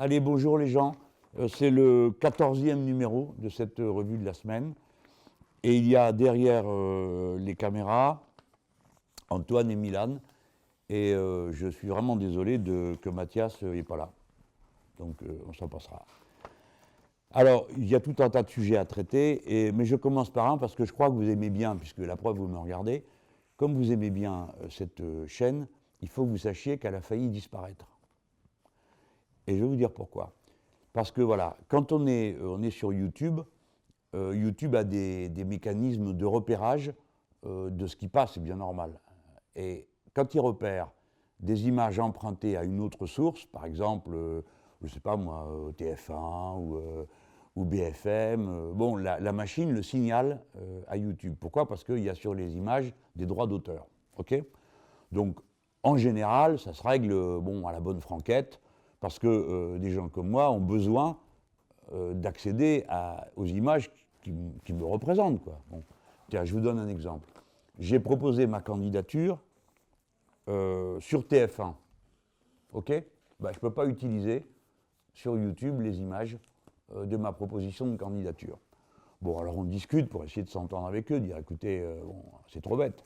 Allez, bonjour les gens. C'est le 14e numéro de cette revue de la semaine. Et il y a derrière les caméras Antoine et Milan. Et je suis vraiment désolé que Mathias n'est pas là. Donc on s'en passera. Alors, il y a tout un tas de sujets à traiter, mais je commence par un parce que je crois que vous aimez bien, puisque la preuve, vous me regardez. Comme vous aimez bien cette chaîne, il faut que vous sachiez qu'elle a failli disparaître. Et je vais vous dire pourquoi. Parce que voilà, quand on est sur YouTube, YouTube a des mécanismes de repérage de ce qui passe, c'est bien normal. Et quand il repère des images empruntées à une autre source, par exemple, je ne sais pas moi, TF1 ou BFM, bon, la machine le signale à YouTube. Pourquoi? Parce qu'il y a sur les images des droits d'auteur. Ok? Donc, en général, ça se règle bon, à la bonne franquette, parce que des gens comme moi ont besoin d'accéder aux images qui me représentent, quoi. Bon. Tiens, je vous donne un exemple. J'ai proposé ma candidature sur TF1. OK? Ben, je ne peux pas utiliser sur YouTube les images de ma proposition de candidature. Bon, alors on discute pour essayer de s'entendre avec eux, dire écoutez, bon, c'est trop bête.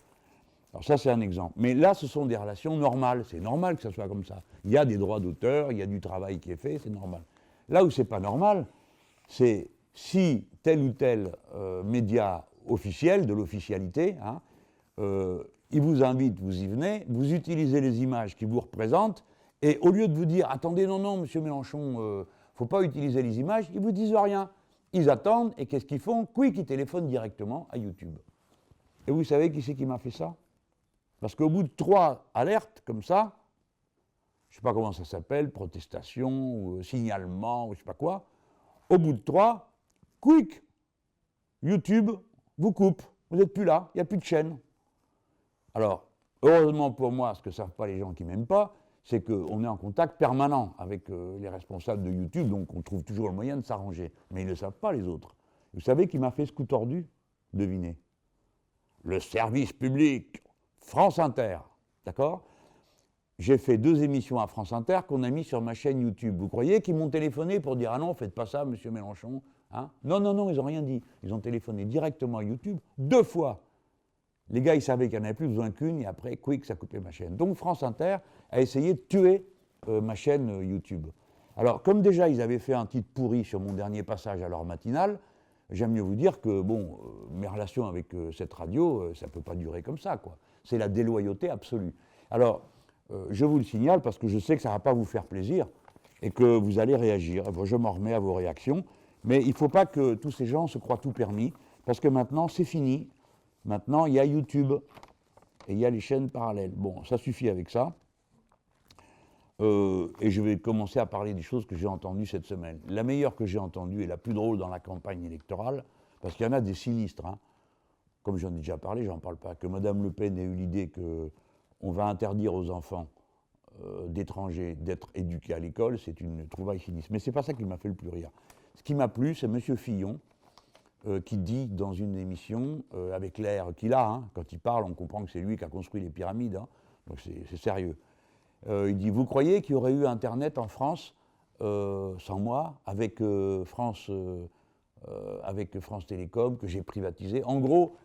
Alors ça, c'est un exemple. Mais là, ce sont des relations normales. C'est normal que ça soit comme ça. Il y a des droits d'auteur, il y a du travail qui est fait, c'est normal. Là où c'est pas normal, c'est si tel ou tel média officiel, de l'officialité, hein, il vous invite, vous y venez, vous utilisez les images qui vous représentent, et au lieu de vous dire « Attendez, non, non, monsieur Mélenchon, faut pas utiliser les images », ils vous disent rien. Ils attendent, et qu'est-ce qu'ils font? Quick, ils téléphonent directement à YouTube. Et vous savez qui c'est qui m'a fait ça? Parce qu'au bout de 3 alertes comme ça, je ne sais pas comment ça s'appelle, protestation, ou signalement, ou je ne sais pas quoi, au bout de 3, quick, YouTube vous coupe, vous n'êtes plus là, il n'y a plus de chaîne. Alors, heureusement pour moi, ce que ne savent pas les gens qui ne m'aiment pas, c'est qu'on est en contact permanent avec les responsables de YouTube, donc on trouve toujours le moyen de s'arranger. Mais ils ne le savent pas, les autres. Vous savez qui m'a fait ce coup tordu? Devinez. Le service public, France Inter, d'accord? J'ai fait 2 émissions à France Inter qu'on a mis sur ma chaîne YouTube. Vous croyez qu'ils m'ont téléphoné pour dire « Ah non, faites pas ça, monsieur Mélenchon hein ?» Non, non, non, ils n'ont rien dit. Ils ont téléphoné directement à YouTube 2 fois. Les gars, ils savaient qu'il n'y en avait plus besoin qu'une, et après, quick, ça coupait ma chaîne. Donc France Inter a essayé de tuer ma chaîne YouTube. Alors, comme déjà, ils avaient fait un titre pourri sur mon dernier passage à l'heure matinale, j'aime mieux vous dire que, bon, mes relations avec cette radio, ça ne peut pas durer comme ça, quoi. C'est la déloyauté absolue. Alors, je vous le signale parce que je sais que ça ne va pas vous faire plaisir et que vous allez réagir. Bon, je m'en remets à vos réactions, mais il ne faut pas que tous ces gens se croient tout permis, parce que maintenant, c'est fini. Maintenant, il y a YouTube et il y a les chaînes parallèles. Bon, ça suffit avec ça. Et je vais commencer à parler des choses que j'ai entendues cette semaine. La meilleure que j'ai entendue et la plus drôle dans la campagne électorale, parce qu'il y en a des sinistres, hein. Comme j'en ai déjà parlé, j'en parle pas, que Mme Le Pen ait eu l'idée qu'on va interdire aux enfants d'étrangers d'être éduqués à l'école, c'est une trouvaille sinistre. Mais c'est pas ça qui m'a fait le plus rire. Ce qui m'a plu, c'est M. Fillon, qui dit dans une émission, avec l'air qu'il a, hein, quand il parle, on comprend que c'est lui qui a construit les pyramides, hein, donc c'est sérieux. Il dit, vous croyez qu'il y aurait eu Internet en France sans moi, avec France Télécom, que j'ai privatisé. En gros,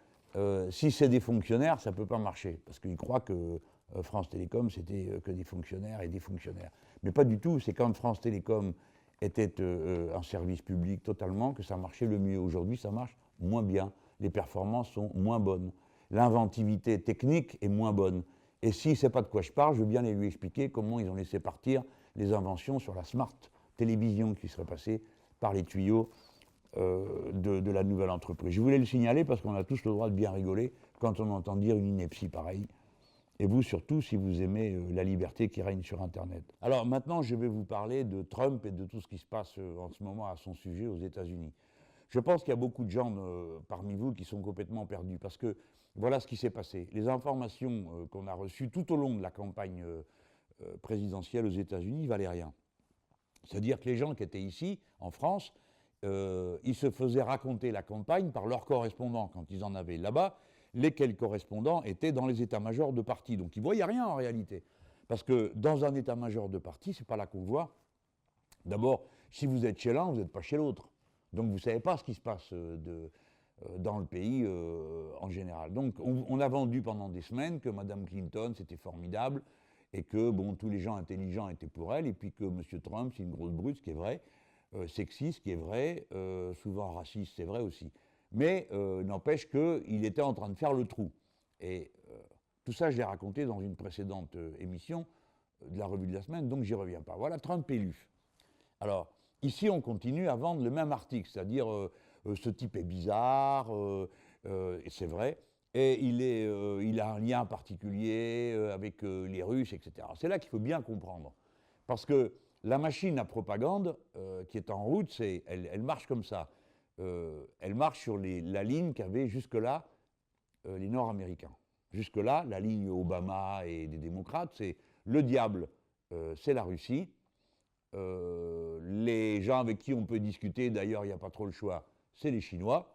si c'est des fonctionnaires, ça ne peut pas marcher, parce qu'il croit que France Télécom, c'était que des fonctionnaires et des fonctionnaires. Mais pas du tout, c'est quand France Télécom était un service public totalement que ça marchait le mieux. Aujourd'hui, ça marche moins bien. Les performances sont moins bonnes. L'inventivité technique est moins bonne. Et s'il ne sait pas de quoi je parle, je veux bien lui expliquer comment ils ont laissé partir les inventions sur la smart télévision qui serait passée par les tuyaux de la nouvelle entreprise. Je voulais le signaler parce qu'on a tous le droit de bien rigoler quand on entend dire une ineptie pareille. Et vous surtout si vous aimez la liberté qui règne sur Internet. Alors maintenant, je vais vous parler de Trump et de tout ce qui se passe en ce moment à son sujet aux États-Unis. Je pense qu'il y a beaucoup de gens parmi vous qui sont complètement perdus parce que voilà ce qui s'est passé. Les informations qu'on a reçues tout au long de la campagne présidentielle aux États-Unis ne valaient rien. C'est-à-dire que les gens qui étaient ici, en France, ils se faisaient raconter la campagne par leurs correspondants quand ils en avaient là-bas. Lesquels correspondants étaient dans les états-majors de parti. Donc ils ne voyaient rien en réalité. Parce que dans un état-major de parti, ce n'est pas là qu'on voit D'abord, si vous êtes chez l'un, vous n'êtes pas chez l'autre. Donc vous ne savez pas ce qui se passe dans le pays en général. Donc on a vendu pendant des semaines que Mme Clinton, c'était formidable, et que bon, tous les gens intelligents étaient pour elle, et puis que M. Trump, c'est une grosse brute, ce qui est vrai, sexiste, ce qui est vrai, souvent raciste, c'est vrai aussi. Mais n'empêche qu'il était en train de faire le trou. Et tout ça, je l'ai raconté dans une précédente émission de la Revue de la Semaine, donc j'y reviens pas. Voilà Trump élu. Alors, ici, on continue à vendre le même article, c'est-à-dire ce type est bizarre, et c'est vrai, et il a un lien particulier avec les Russes, etc. C'est là qu'il faut bien comprendre. Parce que la machine à propagande qui est en route, elle marche comme ça. Elle marche sur la ligne qu'avaient jusque-là les Nord-Américains. Jusque-là, la ligne Obama et des démocrates, c'est le diable, c'est la Russie. Les gens avec qui on peut discuter, d'ailleurs il n'y a pas trop le choix, c'est les Chinois.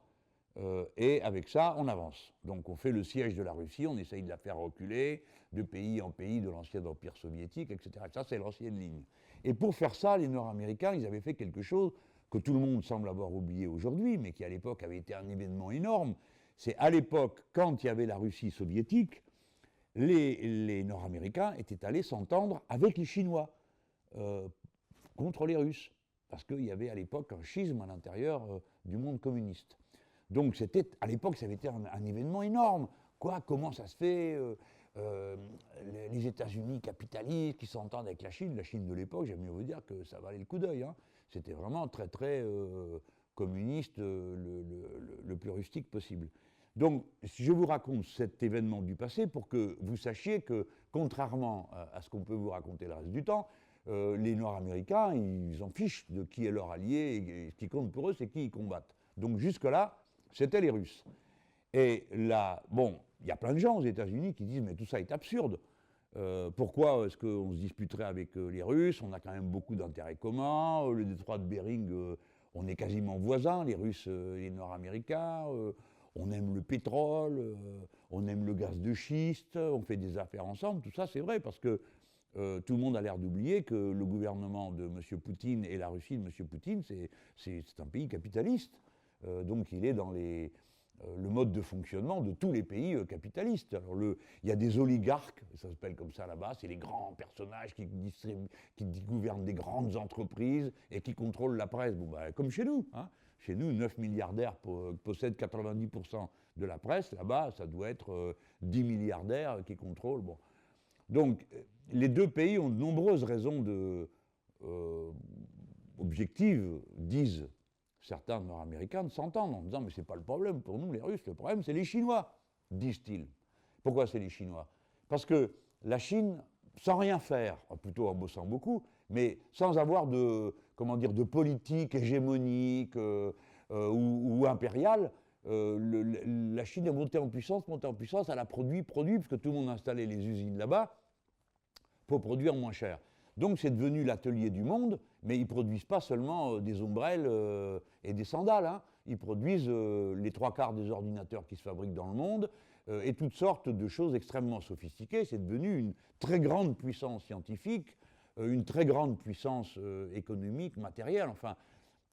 Et avec ça, on avance. Donc on fait le siège de la Russie, on essaye de la faire reculer de pays en pays de l'ancien empire soviétique, etc. Ça, c'est l'ancienne ligne. Et pour faire ça, les Nord-Américains, ils avaient fait quelque chose que tout le monde semble avoir oublié aujourd'hui, mais qui à l'époque avait été un événement énorme. C'est à l'époque, quand il y avait la Russie soviétique, les Nord-Américains étaient allés s'entendre avec les Chinois contre les Russes, parce qu'il y avait à l'époque un schisme à l'intérieur du monde communiste. Donc c'était, à l'époque, ça avait été un événement énorme. Quoi, comment ça se fait les États-Unis capitalistes qui s'entendent avec la Chine de l'époque, j'aime mieux vous dire que ça valait le coup d'œil. Hein. C'était vraiment très très communiste, le plus rustique possible. Donc, je vous raconte cet événement du passé pour que vous sachiez que, contrairement à ce qu'on peut vous raconter le reste du temps, les Nord-Américains, ils en fichent de qui est leur allié, et ce qui compte pour eux, c'est qui ils combattent. Donc jusque-là, c'était les Russes. Et là, bon, il y a plein de gens aux États-Unis qui disent « mais tout ça est absurde. Pourquoi est-ce qu'on se disputerait avec les Russes? On a quand même beaucoup d'intérêts communs. Le détroit de Bering, on est quasiment voisins, les Russes et les Nord-Américains. On aime le pétrole, on aime le gaz de schiste, on fait des affaires ensemble. Tout ça, c'est vrai, parce que tout le monde a l'air d'oublier que le gouvernement de M. Poutine et la Russie de M. Poutine, c'est un pays capitaliste. Donc il est dans le mode de fonctionnement de tous les pays capitalistes. Alors il y a des oligarques, ça s'appelle comme ça là-bas, c'est les grands personnages qui gouvernent des grandes entreprises et qui contrôlent la presse. Bon, bah, comme chez nous. Hein. Chez nous, 9 milliardaires possèdent 90% de la presse. Là-bas, ça doit être 10 milliardaires qui contrôlent. Bon. Donc, les deux pays ont de nombreuses raisons objectives, disent certains Nord-Américains, de s'entendre en disant « mais c'est pas le problème pour nous, les Russes, le problème c'est les Chinois », disent-ils. Pourquoi c'est les Chinois? Parce que la Chine, sans rien faire, plutôt en bossant beaucoup, mais sans avoir de politique hégémonique ou impériale, la Chine est montée en puissance, elle a produit, parce que tout le monde a installé les usines là-bas pour produire moins cher. Donc c'est devenu l'atelier du monde, mais ils ne produisent pas seulement des ombrelles et des sandales, hein. Ils produisent les 3/4 des ordinateurs qui se fabriquent dans le monde et toutes sortes de choses extrêmement sophistiquées. C'est devenu une très grande puissance scientifique, une très grande puissance économique, matérielle, enfin...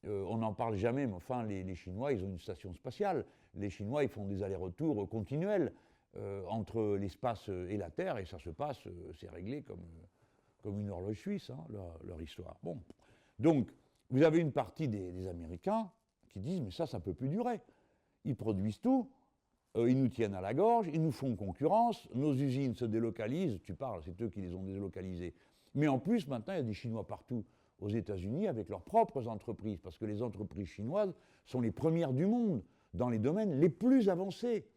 on n'en parle jamais, mais enfin, les Chinois, ils ont une station spatiale. Les Chinois, ils font des allers-retours continuels entre l'espace et la Terre, et ça se passe, c'est réglé comme une horloge suisse, hein, leur histoire. Bon. Donc, vous avez une partie des Américains qui disent « mais ça ne peut plus durer. Ils produisent tout, ils nous tiennent à la gorge, ils nous font concurrence, nos usines se délocalisent, tu parles, c'est eux qui les ont délocalisées. Mais en plus, maintenant, il y a des Chinois partout aux États-Unis avec leurs propres entreprises, parce que les entreprises chinoises sont les premières du monde dans les domaines les plus avancés.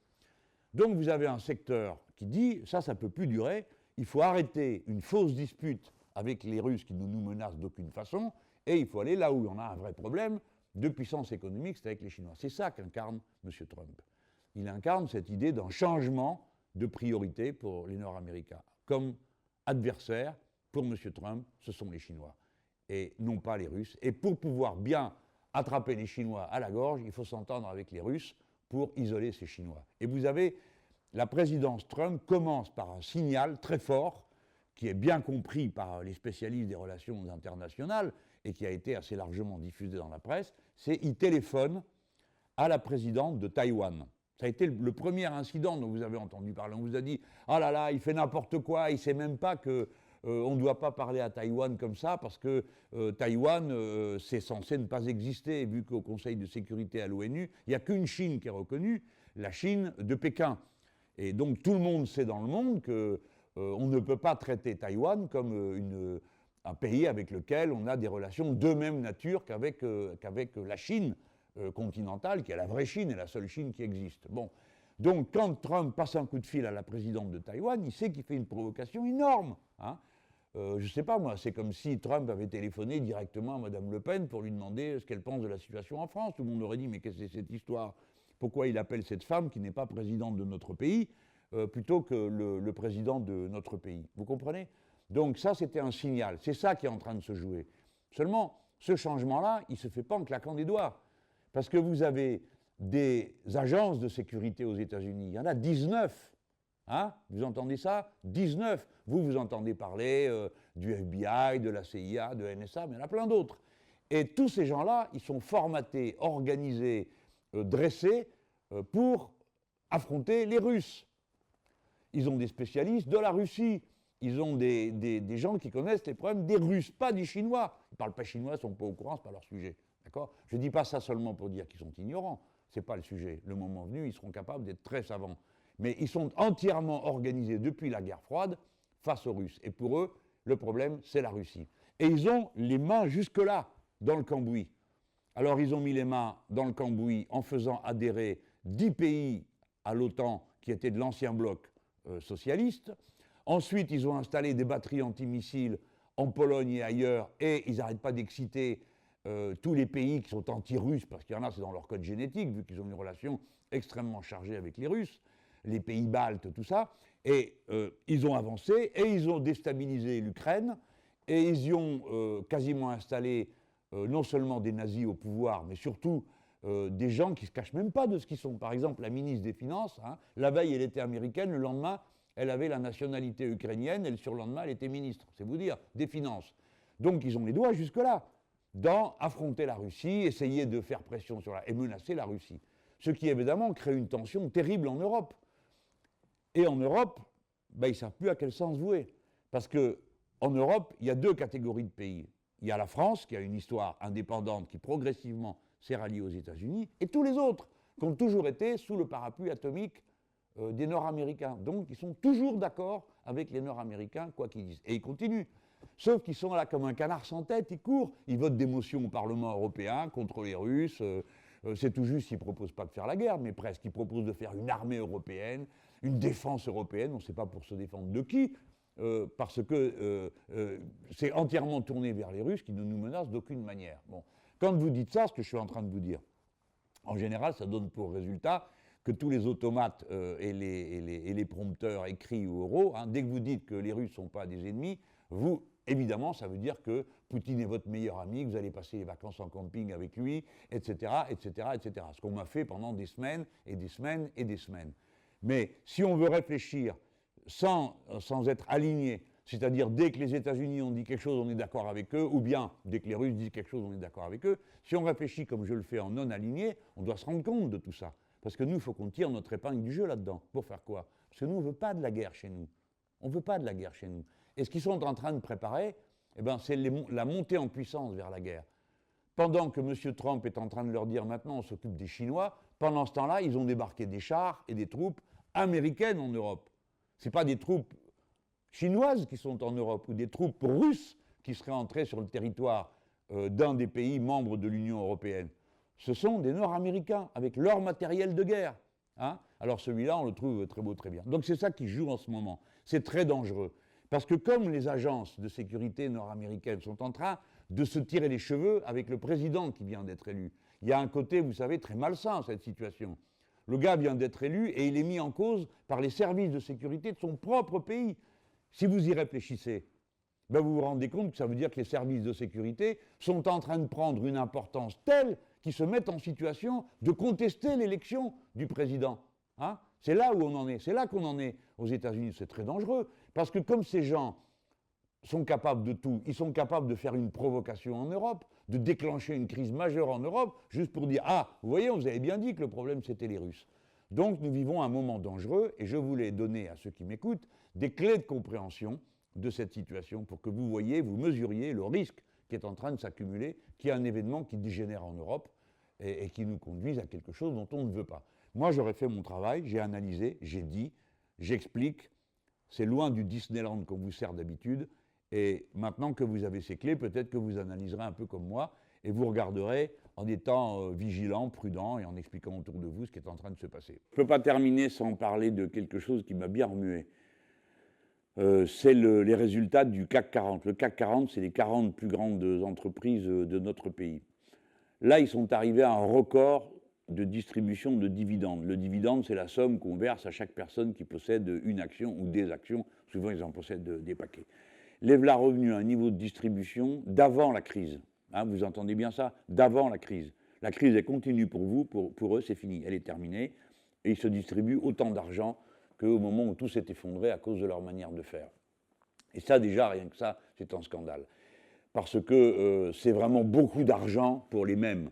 Donc vous avez un secteur qui dit, ça ne peut plus durer, il faut arrêter une fausse dispute avec les Russes qui ne nous menacent d'aucune façon, et il faut aller là où on a un vrai problème de puissance économique, c'est avec les Chinois. C'est ça qu'incarne M. Trump. Il incarne cette idée d'un changement de priorité pour les Nord-Américains. Comme adversaire, pour M. Trump, ce sont les Chinois, et non pas les Russes. Et pour pouvoir bien attraper les Chinois à la gorge, il faut s'entendre avec les Russes pour isoler ces Chinois. Et vous avez, la présidence Trump commence par un signal très fort, qui est bien compris par les spécialistes des relations internationales, et qui a été assez largement diffusé dans la presse, c'est qu'il téléphone à la présidente de Taïwan. Ça a été le premier incident dont vous avez entendu parler. On vous a dit « Ah là là, il fait n'importe quoi, il ne sait même pas qu'on ne doit pas parler à Taïwan comme ça parce que Taïwan, c'est censé ne pas exister, vu qu'au Conseil de sécurité à l'ONU, il n'y a qu'une Chine qui est reconnue, la Chine de Pékin. Et donc tout le monde sait dans le monde qu'on ne peut pas traiter Taïwan comme un pays avec lequel on a des relations de même nature qu'avec la Chine continentale, qui est la vraie Chine et la seule Chine qui existe. Bon. Donc quand Trump passe un coup de fil à la présidente de Taïwan, il sait qu'il fait une provocation énorme. Hein. Je ne sais pas moi, c'est comme si Trump avait téléphoné directement à Mme Le Pen pour lui demander ce qu'elle pense de la situation en France. Tout le monde aurait dit, mais qu'est-ce que c'est cette histoire? Pourquoi il appelle cette femme qui n'est pas présidente de notre pays plutôt que le président de notre pays? Vous comprenez? Donc ça, c'était un signal. C'est ça qui est en train de se jouer. Seulement, ce changement-là, il ne se fait pas en claquant des doigts. Parce que vous avez des agences de sécurité aux États-Unis. Il y en a 19. Hein? Vous entendez ça? 19. Vous entendez parler du FBI, de la CIA, de NSA, mais il y en a plein d'autres. Et tous ces gens-là, ils sont formatés, organisés, dressés pour affronter les Russes. Ils ont des spécialistes de la Russie. Ils ont des gens qui connaissent les problèmes des Russes, pas des Chinois. Ils ne parlent pas chinois, ils ne sont pas au courant, ce n'est pas leur sujet. D'accord? Je ne dis pas ça seulement pour dire qu'ils sont ignorants. Ce n'est pas le sujet. Le moment venu, ils seront capables d'être très savants. Mais ils sont entièrement organisés depuis la guerre froide face aux Russes. Et pour eux, le problème, c'est la Russie. Et ils ont les mains jusque-là dans le cambouis. Alors, ils ont mis les mains dans le cambouis en faisant adhérer 10 pays à l'OTAN qui étaient de l'ancien bloc socialiste. Ensuite, ils ont installé des batteries antimissiles en Pologne et ailleurs, et ils n'arrêtent pas d'exciter tous les pays qui sont anti-russes, parce qu'il y en a, c'est dans leur code génétique, vu qu'ils ont une relation extrêmement chargée avec les Russes, les pays baltes, tout ça. Et ils ont avancé, et ils ont déstabilisé l'Ukraine, et ils y ont quasiment installé non seulement des nazis au pouvoir, mais surtout des gens qui ne se cachent même pas de ce qu'ils sont. Par exemple, la ministre des Finances, hein, la veille, elle était américaine, le lendemain, elle avait la nationalité ukrainienne, et le surlendemain, elle était ministre, c'est vous dire, des Finances. Donc, ils ont les doigts jusque-là dans affronter la Russie, essayer de faire pression sur et menacer la Russie. Ce qui, évidemment, crée une tension terrible en Europe. Et en Europe, ben, ils ne savent plus à quel sens vouer. Parce qu'en Europe, il y a deux catégories de pays. Il y a la France, qui a une histoire indépendante, qui progressivement s'est ralliée aux États-Unis, et tous les autres, qui ont toujours été sous le parapluie atomique des Nord-Américains. Donc, ils sont toujours d'accord avec les Nord-Américains, quoi qu'ils disent. Et ils continuent. Sauf qu'ils sont là comme un canard sans tête, ils courent. Ils votent des motions au Parlement européen contre les Russes. C'est tout juste, ils ne proposent pas de faire la guerre, mais presque. Ils proposent de faire une armée européenne, une défense européenne. On ne sait pas pour se défendre de qui, parce que c'est entièrement tourné vers les Russes qui ne nous menacent d'aucune manière. Bon. Quand vous dites ça, ce que je suis en train de vous dire, en général, ça donne pour résultat que tous les automates et les prompteurs écrits ou oraux, hein, dès que vous dites que les Russes ne sont pas des ennemis, vous, évidemment, ça veut dire que Poutine est votre meilleur ami, que vous allez passer les vacances en camping avec lui, etc., etc., etc. Ce qu'on m'a fait pendant des semaines et des semaines et des semaines. Mais si on veut réfléchir sans être aligné, c'est-à-dire dès que les États-Unis ont dit quelque chose, on est d'accord avec eux, ou bien dès que les Russes disent quelque chose, on est d'accord avec eux, si on réfléchit comme je le fais en non aligné, on doit se rendre compte de tout ça. Parce que nous, il faut qu'on tire notre épingle du jeu là-dedans. Pour faire quoi? Parce que nous, on ne veut pas de la guerre chez nous. On ne veut pas de la guerre chez nous. Et ce qu'ils sont en train de préparer, eh ben, c'est la montée en puissance vers la guerre. Pendant que M. Trump est en train de leur dire maintenant on s'occupe des Chinois, pendant ce temps-là, ils ont débarqué des chars et des troupes américaines en Europe. Ce n'est pas des troupes chinoises qui sont en Europe ou des troupes russes qui seraient entrées sur le territoire d'un des pays membres de l'Union européenne. Ce sont des Nord-Américains avec leur matériel de guerre. Hein? Alors celui-là, on le trouve très beau, très bien. Donc c'est ça qui joue en ce moment. C'est très dangereux. Parce que comme les agences de sécurité nord-américaines sont en train de se tirer les cheveux avec le président qui vient d'être élu, il y a un côté, vous savez, très malsain à cette situation. Le gars vient d'être élu et il est mis en cause par les services de sécurité de son propre pays. Si vous y réfléchissez, ben vous vous rendez compte que ça veut dire que les services de sécurité sont en train de prendre une importance telle qu'ils se mettent en situation de contester l'élection du président. Hein? C'est là où on en est. C'est là qu'on en est aux États-Unis. C'est très dangereux. Parce que comme ces gens sont capables de tout. Ils sont capables de faire une provocation en Europe, de déclencher une crise majeure en Europe, juste pour dire « Ah, vous voyez, on vous avait bien dit que le problème, c'était les Russes ». Donc, nous vivons un moment dangereux, et je voulais donner à ceux qui m'écoutent des clés de compréhension de cette situation pour que vous voyez, vous mesuriez le risque qui est en train de s'accumuler, qui est un événement qui dégénère en Europe et qui nous conduise à quelque chose dont on ne veut pas. Moi, j'aurais fait mon travail, j'ai analysé, j'ai dit, j'explique. C'est loin du Disneyland qu'on vous sert d'habitude. Et maintenant que vous avez ces clés, peut-être que vous analyserez un peu comme moi et vous regarderez en étant vigilant, prudent et en expliquant autour de vous ce qui est en train de se passer. Je ne peux pas terminer sans parler de quelque chose qui m'a bien remué. C'est les résultats du CAC 40. Le CAC 40, c'est les 40 plus grandes entreprises de notre pays. Là, ils sont arrivés à un record de distribution de dividendes. Le dividende, c'est la somme qu'on verse à chaque personne qui possède une action ou des actions. Souvent, ils en possèdent des paquets. Les voilà revenus à un niveau de distribution d'avant la crise. Hein, vous entendez bien ça? D'avant la crise. La crise, elle continue pour vous, pour eux, c'est fini. Elle est terminée. Et ils se distribuent autant d'argent qu'au moment où tout s'est effondré à cause de leur manière de faire. Et ça, déjà, rien que ça, c'est un scandale. Parce que c'est vraiment beaucoup d'argent pour les mêmes.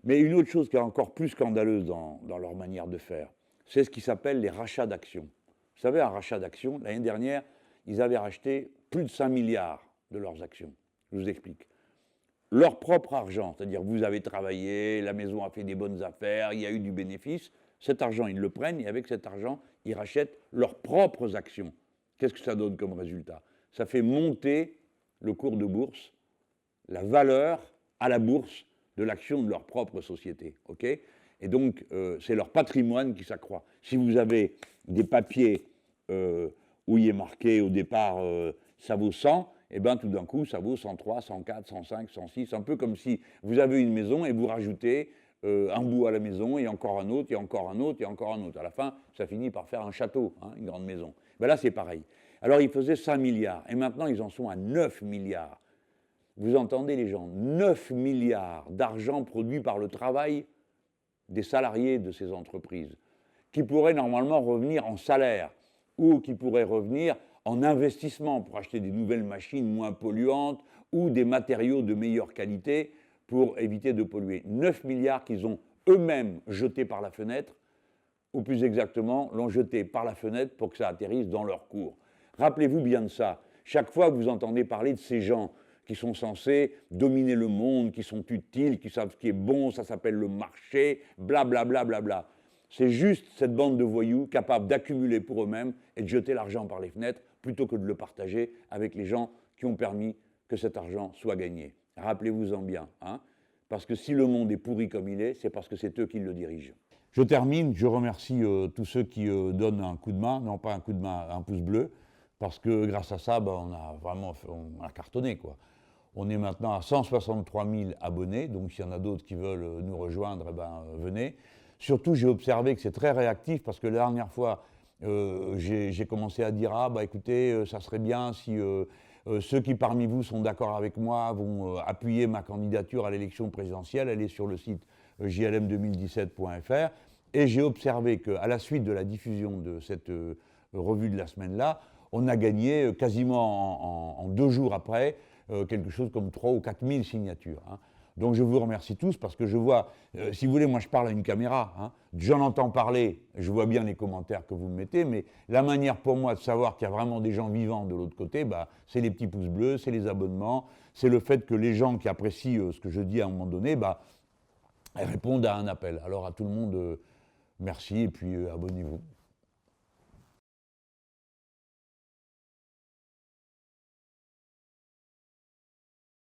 Mais une autre chose qui est encore plus scandaleuse dans leur manière de faire, c'est ce qui s'appelle les rachats d'actions. Vous savez, un rachat d'actions, l'année dernière, ils avaient racheté plus de 5 milliards de leurs actions. Je vous explique. Leur propre argent, c'est-à-dire vous avez travaillé, la maison a fait des bonnes affaires, il y a eu du bénéfice, cet argent, ils le prennent et avec cet argent, ils rachètent leurs propres actions. Qu'est-ce que ça donne comme résultat? Ça fait monter le cours de bourse, la valeur à la bourse de l'action de leur propre société. Okay, et donc, c'est leur patrimoine qui s'accroît. Si vous avez des papiers où il est marqué au départ ça vaut 100, et bien tout d'un coup, ça vaut 103, 104, 105, 106. Un peu comme si vous avez une maison et vous rajoutez un bout à la maison, et encore un autre, et encore un autre, et encore un autre. À la fin, ça finit par faire un château, hein, une grande maison. Ben là, c'est pareil. Alors, ils faisaient 5 milliards, et maintenant, ils en sont à 9 milliards. Vous entendez les gens, 9 milliards d'argent produit par le travail des salariés de ces entreprises, qui pourraient normalement revenir en salaire, ou qui pourraient revenir en investissement pour acheter des nouvelles machines moins polluantes, ou des matériaux de meilleure qualité pour éviter de polluer. 9 milliards qu'ils ont eux-mêmes jetés par la fenêtre, ou plus exactement, l'ont jeté par la fenêtre pour que ça atterrisse dans leur cours. Rappelez-vous bien de ça. Chaque fois que vous entendez parler de ces gens qui sont censés dominer le monde, qui sont utiles, qui savent ce qui est bon, ça s'appelle le marché, blablabla, bla, bla, bla. C'est juste cette bande de voyous capables d'accumuler pour eux-mêmes et de jeter l'argent par les fenêtres plutôt que de le partager avec les gens qui ont permis que cet argent soit gagné. Rappelez-vous-en bien, hein, parce que si le monde est pourri comme il est, c'est parce que c'est eux qui le dirigent. Je termine, je remercie tous ceux qui donnent un coup de main, non pas un coup de main, un pouce bleu, parce que grâce à ça, on a vraiment on a cartonné, quoi. On est maintenant à 163 000 abonnés, donc s'il y en a d'autres qui veulent nous rejoindre, venez. Surtout, j'ai observé que c'est très réactif, parce que la dernière fois, j'ai commencé à dire « Ah, écoutez, ça serait bien si ceux qui parmi vous sont d'accord avec moi vont appuyer ma candidature à l'élection présidentielle ». Elle est sur le site jlm2017.fr. Et j'ai observé qu'à la suite de la diffusion de cette revue de la semaine-là, on a gagné quasiment en 2 jours après quelque chose comme 3 ou 4 000 signatures. Hein. Donc je vous remercie tous parce que je vois, si vous voulez, moi je parle à une caméra, hein, j'en entends parler, je vois bien les commentaires que vous me mettez, mais la manière pour moi de savoir qu'il y a vraiment des gens vivants de l'autre côté, c'est les petits pouces bleus, c'est les abonnements, c'est le fait que les gens qui apprécient ce que je dis à un moment donné, répondent à un appel. Alors à tout le monde, merci et puis abonnez-vous.